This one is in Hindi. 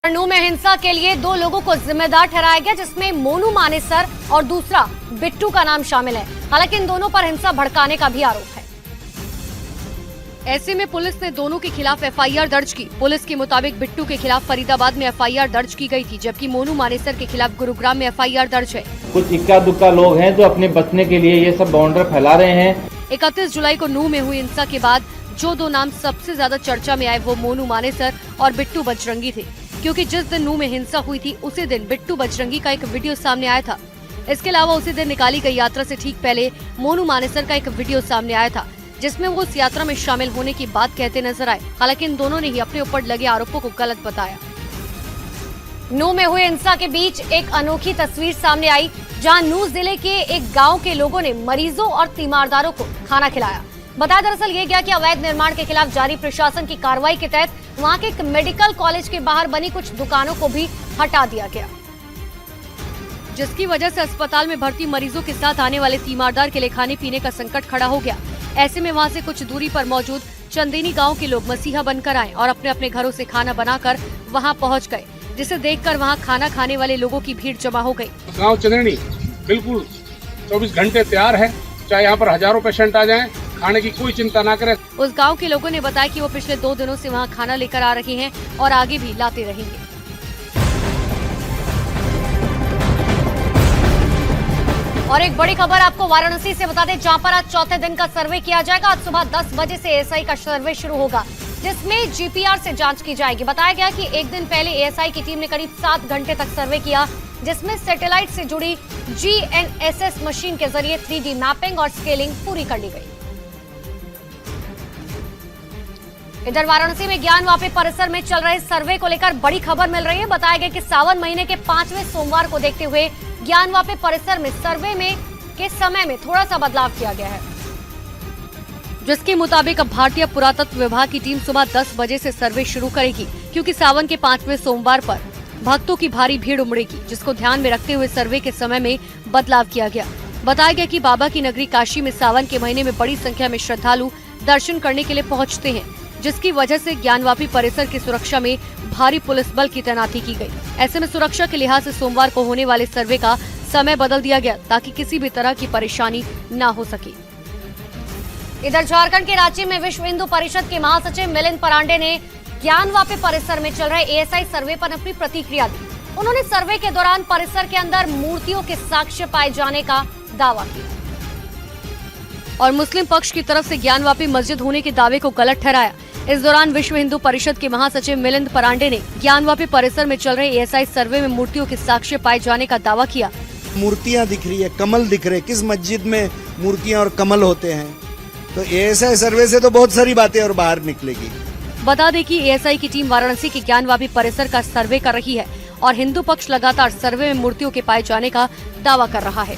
नू में हिंसा के लिए दो लोगों को जिम्मेदार ठहराया गया, जिसमें मोनू मानेसर और दूसरा बिट्टू का नाम शामिल है। हालांकि इन दोनों पर हिंसा भड़काने का भी आरोप है। ऐसे में पुलिस ने दोनों के खिलाफ एफआईआर दर्ज की। पुलिस के मुताबिक बिट्टू के खिलाफ फरीदाबाद में एफआईआर दर्ज की गई थी, जबकि मोनू मानेसर के खिलाफ गुरुग्राम में एफआईआर दर्ज है। कुछ इक्का दुक्का लोग हैं जो अपने बचने के लिए ये सब बाउंडर फैला रहे हैं। 31 जुलाई को नू में हुई हिंसा के बाद जो दो नाम सबसे ज्यादा चर्चा में आए वो मोनू मानेसर और बिट्टू बजरंगी थे, क्योंकि जिस दिन नू में हिंसा हुई थी उसी दिन बिट्टू बजरंगी का एक वीडियो सामने आया था। इसके अलावा उसी दिन निकाली गई यात्रा से ठीक पहले मोनू मानेसर का एक वीडियो सामने आया था, जिसमें वो उस यात्रा में शामिल होने की बात कहते नजर आए। हालांकि इन दोनों ने ही अपने ऊपर लगे आरोपों को गलत बताया। नू में हुई हिंसा के बीच एक अनोखी तस्वीर सामने आई, जहां नू जिले के एक गांव के लोगों ने मरीजों और तीमारदारों को खाना खिलाया। बताया दरअसल ये गया कि अवैध निर्माण के खिलाफ जारी प्रशासन की कार्रवाई के तहत वहां के एक मेडिकल कॉलेज के बाहर बनी कुछ दुकानों को भी हटा दिया गया, जिसकी वजह से अस्पताल में भर्ती मरीजों के साथ आने वाले तीमारदार के लिए खाने पीने का संकट खड़ा हो गया। ऐसे में वहां से कुछ दूरी पर मौजूद चंदेनी गांव के लोग मसीहा बनकर आए और अपने अपने घरों से खाना बनाकर वहां पहुंच गए, जिसे देखकर वहां खाना खाने वाले लोगों की भीड़ जमा हो गई। गांव चंदेनी बिल्कुल 24 घंटे तैयार है, चाहे यहाँ पर हजारों पेशेंट आ जाएं, खाने की कोई चिंता ना करें। उस गांव के लोगों ने बताया कि वो पिछले 2 दिनों से वहां खाना लेकर आ रहे हैं और आगे भी लाते रहेंगे। और एक बड़ी खबर आपको वाराणसी से बता दें, जहां पर आज चौथे दिन का सर्वे किया जाएगा। आज सुबह 10 बजे से एएसआई का सर्वे शुरू होगा, जिसमें जीपीआर से जांच की जाएगी। बताया गया कि एक दिन पहले एएसआई की टीम ने करीब 7 घंटे तक सर्वे किया, जिसमें सैटेलाइट से जुड़ी GNSS मशीन के जरिए 3D मैपिंग और स्केलिंग पूरी कर ली गई। इधर वाराणसी में ज्ञानवापी परिसर में चल रहे सर्वे को लेकर बड़ी खबर मिल रही है। बताया गया कि सावन महीने के 5वें सोमवार को देखते हुए ज्ञानवापी परिसर में सर्वे के समय में थोड़ा सा बदलाव किया गया है, जिसके मुताबिक अब भारतीय पुरातत्व विभाग की टीम सुबह 10 बजे से सर्वे शुरू करेगी, क्योंकि सावन के 5वें सोमवार पर भक्तों की भारी भीड़ उमड़ेगी, जिसको ध्यान में रखते हुए सर्वे के समय में बदलाव किया गया। बताया गया कि बाबा की नगरी काशी में सावन के महीने में बड़ी संख्या में श्रद्धालु दर्शन करने के लिए पहुंचते हैं, जिसकी वजह से ज्ञानवापी परिसर की सुरक्षा में भारी पुलिस बल की तैनाती की गई। ऐसे में सुरक्षा के लिहाज से सोमवार को होने वाले सर्वे का समय बदल दिया गया, ताकि किसी भी तरह की परेशानी न हो सके। इधर झारखंड के रांची में विश्व हिंदू परिषद के महासचिव मिलिंद परांडे ने ज्ञानवापी परिसर में चल रहे एएसआई सर्वे पर अपनी प्रतिक्रिया दी। उन्होंने सर्वे के दौरान परिसर के अंदर मूर्तियों के साक्ष्य पाए जाने का दावा किया और मुस्लिम पक्ष की तरफ से ज्ञानवापी मस्जिद होने के दावे को गलत ठहराया। इस दौरान विश्व हिंदू परिषद के महासचिव मिलिंद परांडे ने ज्ञानवापी परिसर में चल रहे एएसआई सर्वे में मूर्तियों के साक्ष्य पाए जाने का दावा किया। मूर्तियां दिख रही है, कमल दिख रहे, किस मस्जिद में मूर्तियां और कमल होते हैं? तो एएसआई सर्वे से तो बहुत सारी बातें और बाहर निकलेगी। बता दें कि एएसआई की टीम वाराणसी के ज्ञानवापी परिसर का सर्वे कर रही है और हिंदू पक्ष लगातार सर्वे में मूर्तियों के पाए जाने का दावा कर रहा है।